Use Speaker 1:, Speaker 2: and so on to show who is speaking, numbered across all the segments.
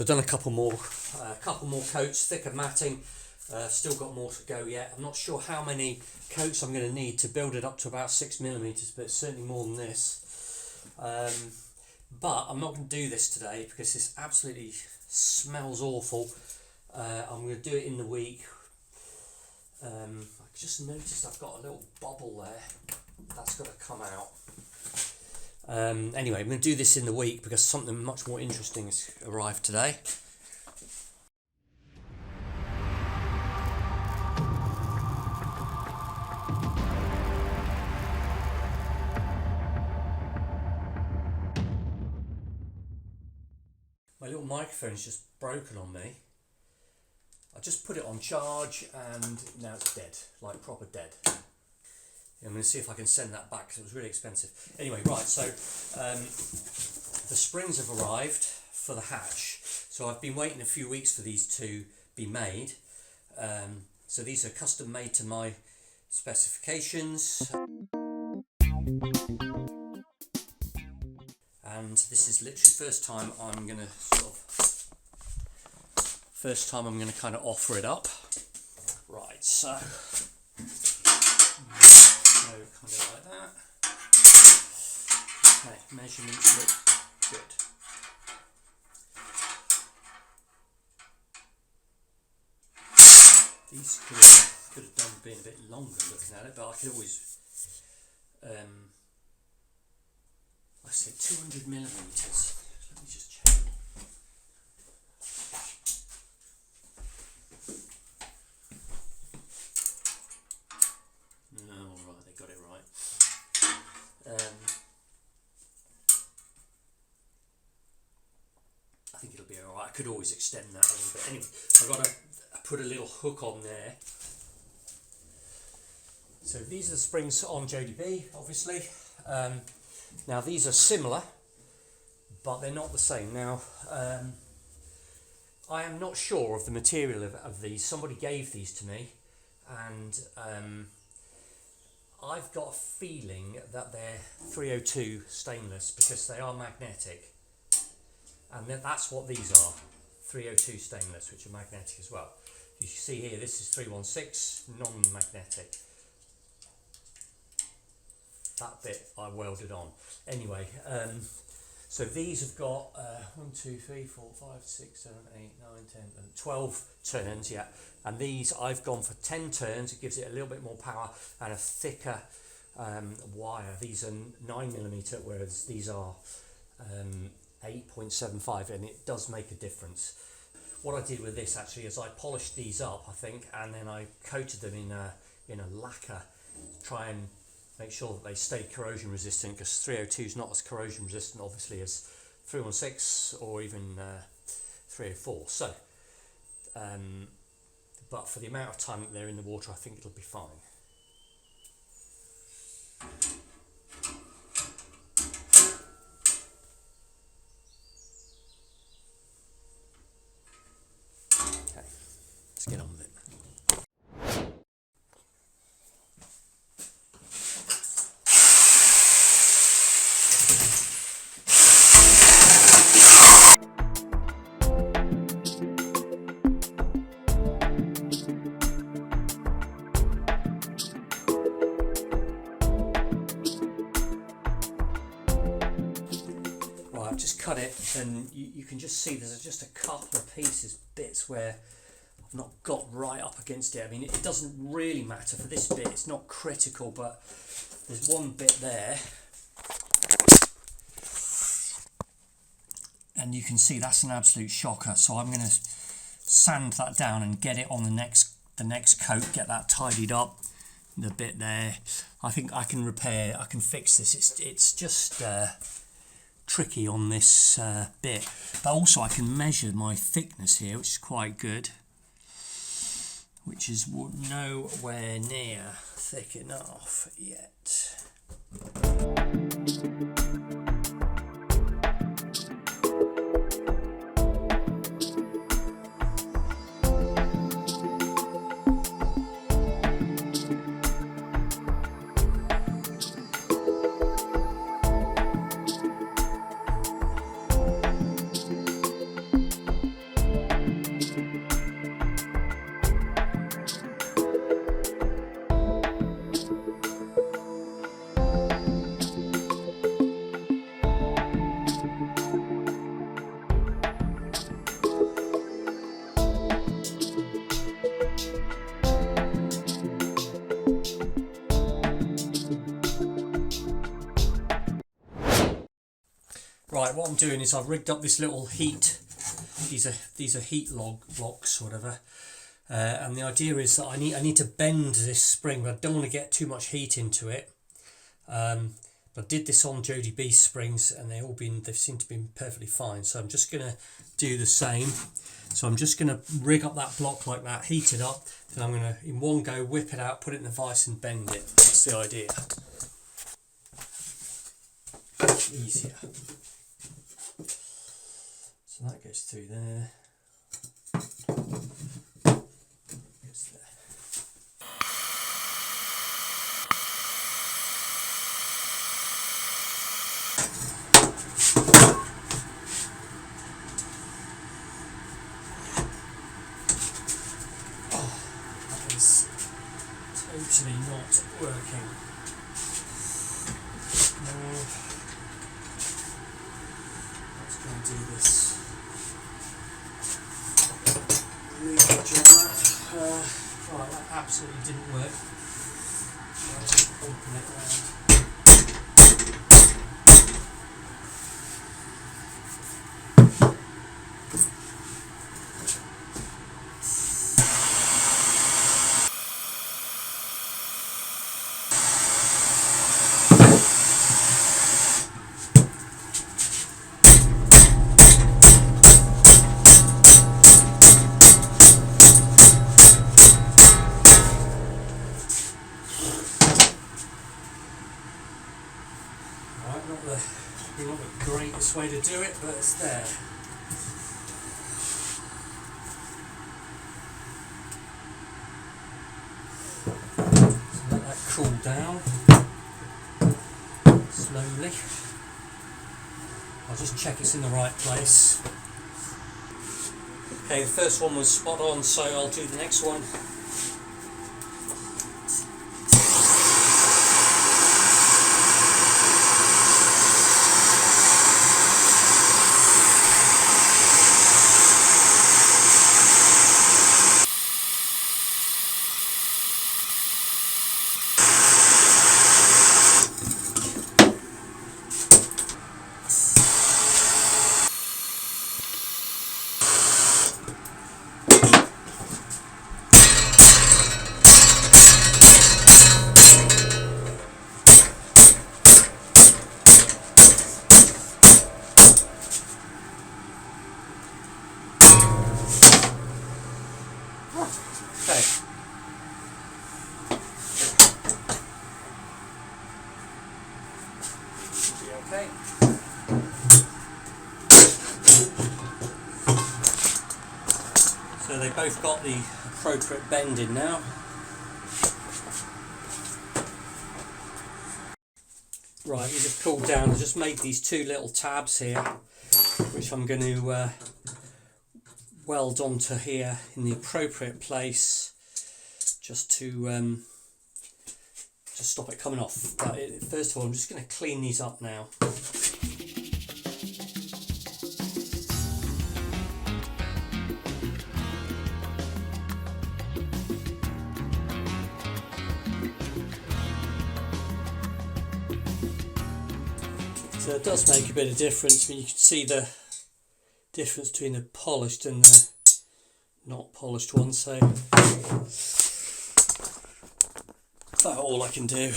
Speaker 1: So I've done a couple more coats, thicker matting. Still got more to go yet. I'm not sure how many coats I'm going to need to build it up to about 6mm, but it's certainly more than this. But I'm not going to do this today because this absolutely smells awful. I'm going to do it in the week. I just noticed I've got a little bubble there. That's got to come out. Anyway, I'm going to do this in the week because something much more interesting has arrived today. My little microphone's just broken on me. I just put it on charge and now it's dead, like proper dead. I'm going to see if I can send that back because it was really expensive. Anyway, right, so the springs have arrived for the hatch. So I've been waiting a few weeks for these to be made. So these are custom made to my specifications. And this is literally first time I'm going to kind of offer it up. Right, so kind of like that. Okay, measurements look good. These could have done being a bit longer looking at it, but I could always I said 200mm. Let me just check. No, right, they got it right. I think it'll be alright. I could always extend that a little bit. Anyway, I've got to put a little hook on there. So these are the springs on Jodie B, obviously. Now these are similar, but they're not the same. Now, I am not sure of the material of these. Somebody gave these to me, and I've got a feeling that they're 302 stainless because they are magnetic, and that's what these are, 302 stainless, which are magnetic as well. You see here, this is 316 non-magnetic. That bit I welded on. Anyway, so these have got 1, 2, 3, 4, 5, 6, 7, 8, 9, 10, 12 turns, yeah. And these I've gone for 10 turns. It gives it a little bit more power and a thicker wire. These are 9mm, whereas these are 8.75, and it does make a difference. What I did with this actually is I polished these up, I think, and then I coated them in a lacquer to try and make sure that they stay corrosion resistant, because 302 is not as corrosion resistant obviously as 316 or even 304. So, but for the amount of time that they're in the water, I think it'll be fine. Okay, let's get on with it. I've just cut it, and you can just see there's just a couple of bits where I've not got right up against it. I mean, it doesn't really matter for this bit, it's not critical, but there's one bit there, and you can see that's an absolute shocker. So I'm going to sand that down and get it on the next coat, get that tidied up. The bit there, I think I can fix this. It's just tricky on this bit, but also I can measure my thickness here, which is quite good, which is nowhere near thick enough yet. Right, what I'm doing is I've rigged up this little heat. These are heat log blocks or whatever, and the idea is that I need to bend this spring, but I don't want to get too much heat into it. I did this on Jodie B springs, and they've seemed to be perfectly fine. So I'm just going to do the same. So I'm just going to rig up that block like that, heat it up, then I'm going to in one go whip it out, put it in the vise, and bend it. That's the idea. Easier. So that goes through there. Goes there. Oh, that is totally not working. No. Let's go and do this. Right, that absolutely didn't work. I'll just open it around. Not the greatest way to do it, but it's there. So let that cool down slowly. I'll just check it's in the right place. Okay, the first one was spot on, so I'll do the next one. Okay. Should be okay. So they both got the appropriate bending now. Right, these have cooled down. I just made these two little tabs here, which I'm going to weld onto here in the appropriate place, just to stop it coming off. But first of all, I'm just going to clean these up now. So it does make a bit of difference. I mean, you can see the difference between the polished and the not polished one, so that's about all I can do.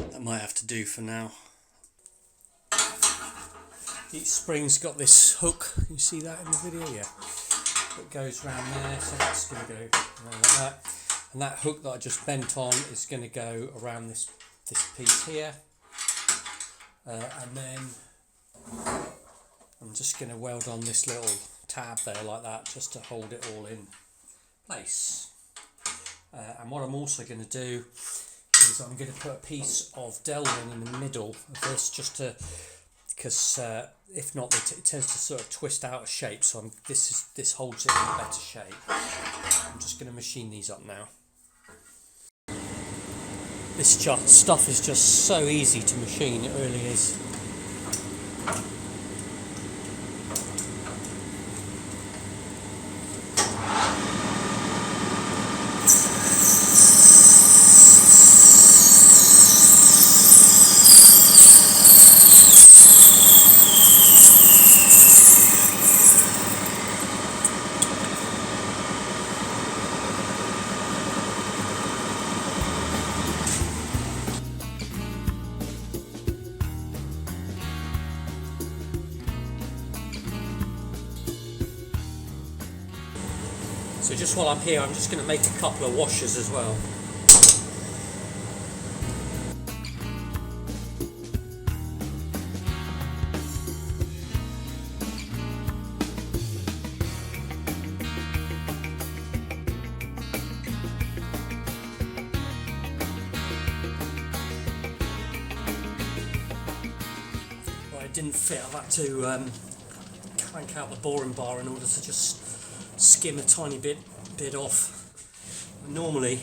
Speaker 1: That might have to do for now. Each spring's got this hook, you see that in the video? Yeah. It goes around there, so that's going to go around like that. And that hook that I just bent on is going to go around this piece here. And then I'm just going to weld on this little tab there like that, just to hold it all in place. And what I'm also going to do is I'm going to put a piece of Delrin in the middle of this, just to, because if not it tends to sort of twist out of shape, so this holds it in a better shape. I'm just going to machine these up now. This stuff is just so easy to machine, it really is. So just while I'm here, I'm just going to make a couple of washers as well. It didn't fit. I've had to crank out the boring bar in order to just skim a tiny bit off. Normally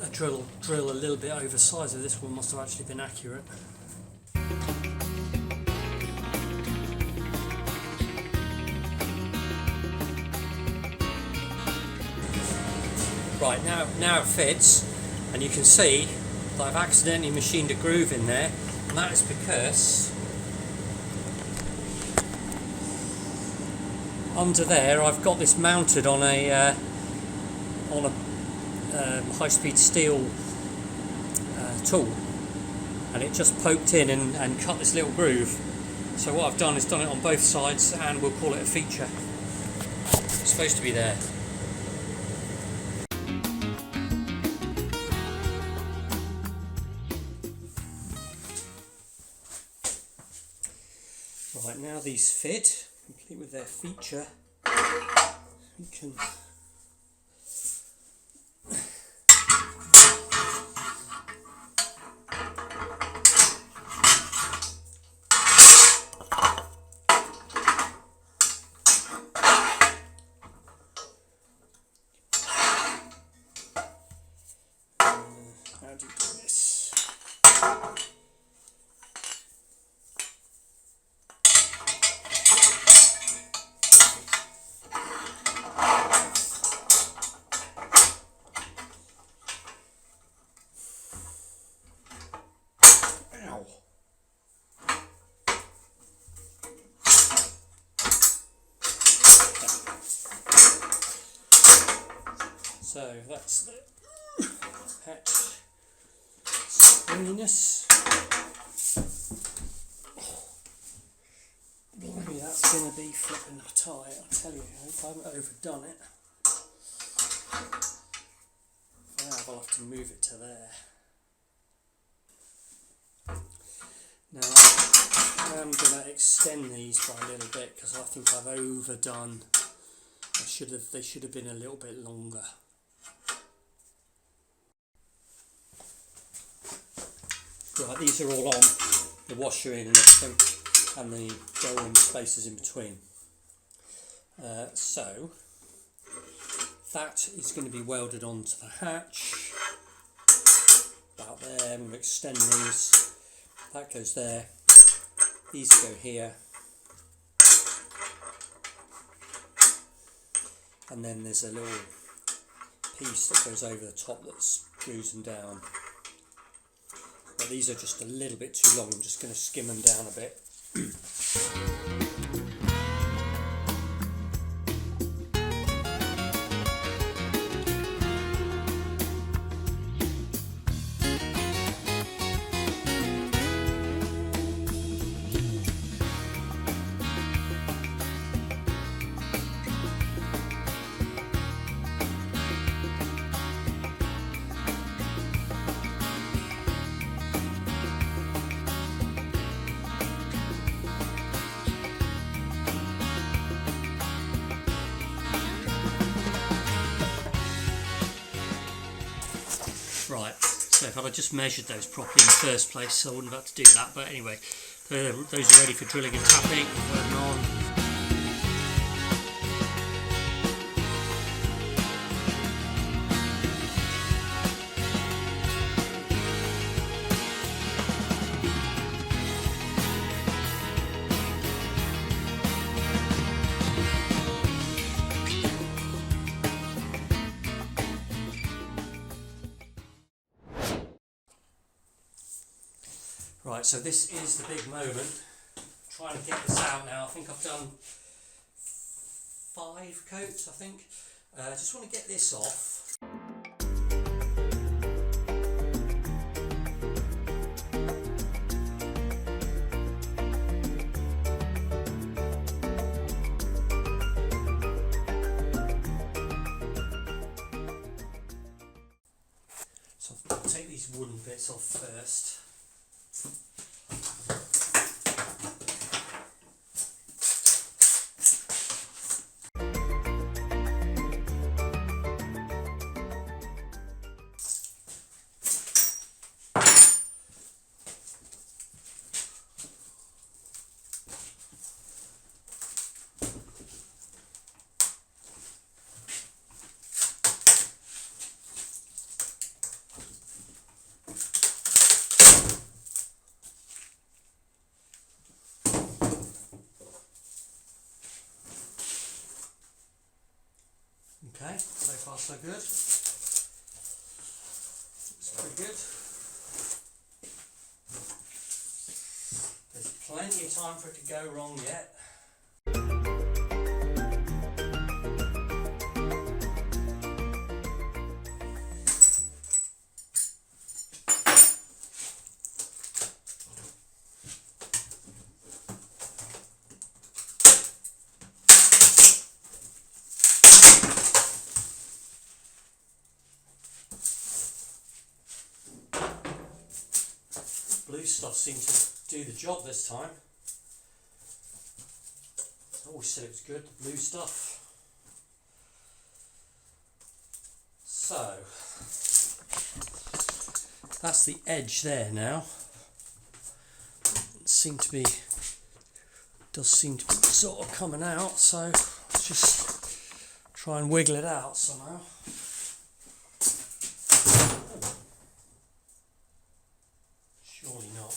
Speaker 1: a drill a little bit oversized, so this one must have actually been accurate. Right, now it fits, and you can see that I've accidentally machined a groove in there, and that is because under there I've got this mounted on a high-speed steel tool, and it just poked in and cut this little groove. So what I've done is done it on both sides, and we'll call it a feature. It's supposed to be there. Right, now these fit, complete with their feature. We can how do you do this? So that's the hatch springiness. Blimey, that's going to be flipping tight, I tell you. I hope I haven't overdone it. If I have, I'll have to move it to there. Now I am going to extend these by a little bit because I think I've overdone. They should have been a little bit longer. Right, these are all on, the washer in and everything, and the go-in spaces in between. So that is going to be welded onto the hatch. About there, I'm going to extend these. That goes there. These go here. And then there's a little piece that goes over the top that screws them down. But these are just a little bit too long, I'm just going to skim them down a bit. Right, so if I'd just measured those properly in the first place, I wouldn't have had to do that. But anyway, those are ready for drilling and tapping. Put them on. Right, so this is the big moment. Trying to get this out now. I think I've done 5 coats, I think. Just want to get this off. these wooden bits off first. Okay, so far so good. It's pretty good. There's plenty of time for it to go wrong yet. Blue stuff seemed to do the job this time. I always said it was good, the blue stuff. So, that's the edge there now. Does seem to be sort of coming out, so let's just try and wiggle it out somehow. Surely not.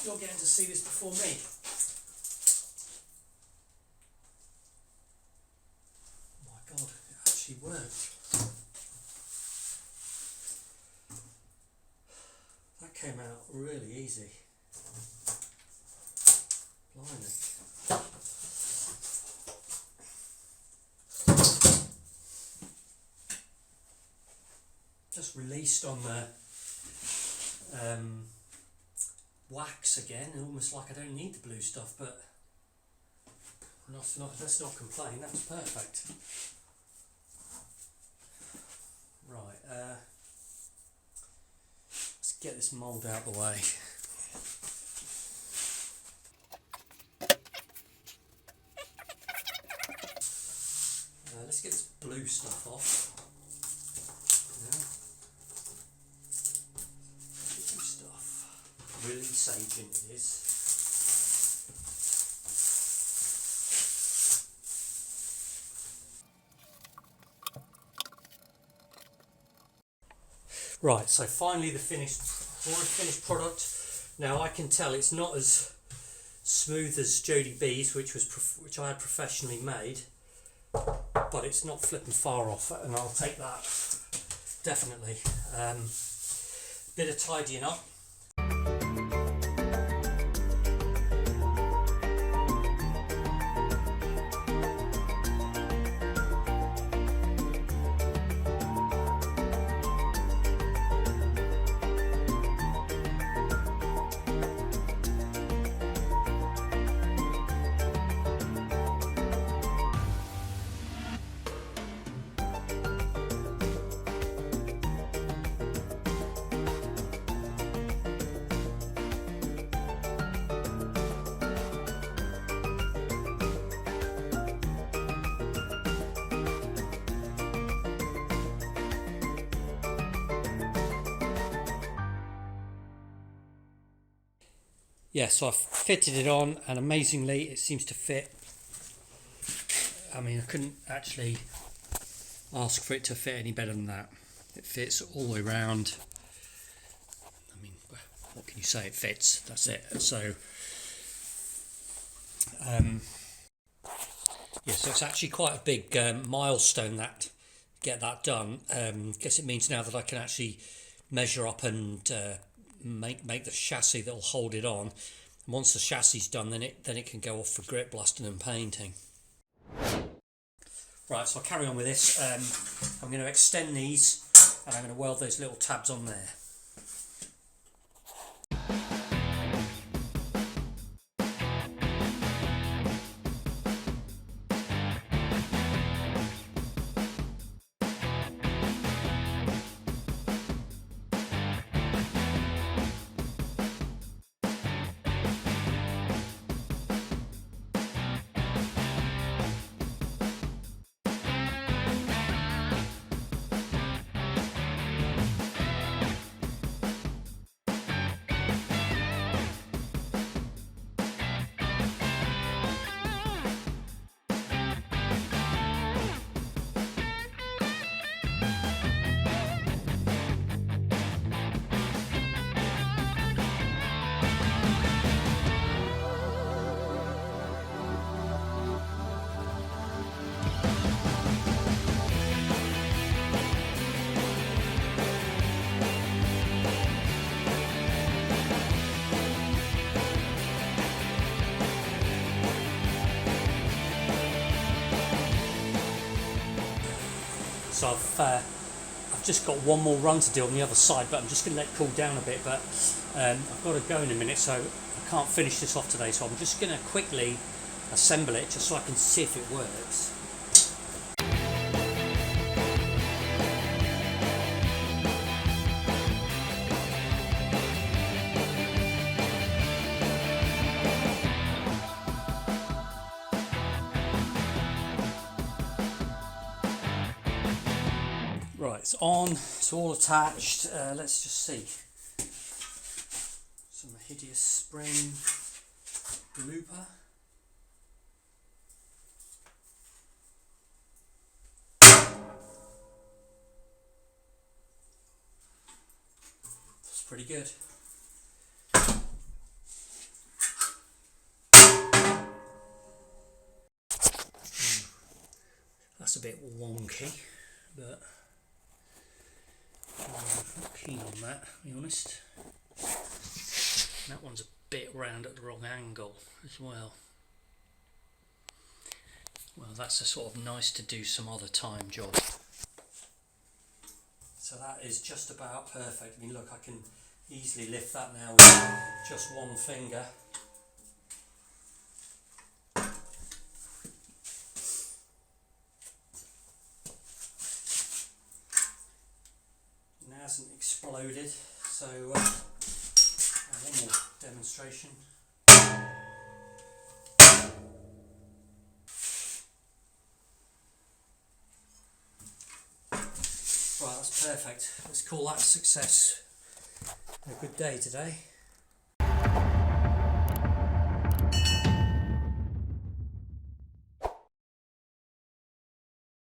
Speaker 1: You're getting to see this before me. Oh my God, it actually worked. That came out really easy. Blimey. Just released on the wax again, almost like I don't need the blue stuff, but let's not complain, that's perfect. Right, let's get this mould out of the way. Let's get this blue stuff off. Release agent it is. Right, so finally the finished product. Now I can tell it's not as smooth as Jodie B's, which I had professionally made, but it's not flipping far off, and I'll take that definitely. Bit of tidying up. Yeah, so I've fitted it on, and amazingly it seems to fit. I mean, I couldn't actually ask for it to fit any better than that. It fits all the way around. I mean, what can you say? It fits, that's it. So yeah, so it's actually quite a big milestone that get that done. Guess it means now that I can actually measure up and make the chassis that'll hold it on. And once the chassis is done, then it can go off for grit blasting and painting. Right, so I'll carry on with this. I'm going to extend these, and I'm going to weld those little tabs on there. So I've just got one more run to do on the other side, but I'm just going to let it cool down a bit. But I've got to go in a minute, so I can't finish this off today. So I'm just going to quickly assemble it just so I can see if it works. Right, it's on, it's all attached. Let's just see. Some hideous spring blooper. That's pretty good. That's a bit wonky, but I'm not keen on that, to be honest. That one's a bit round at the wrong angle as well. Well, that's a sort of nice to do some other time job. So that is just about perfect. I mean, look, I can easily lift that now with just one finger. It hasn't exploded, so one more demonstration. Right, that's perfect. Let's call that a success. A good day today.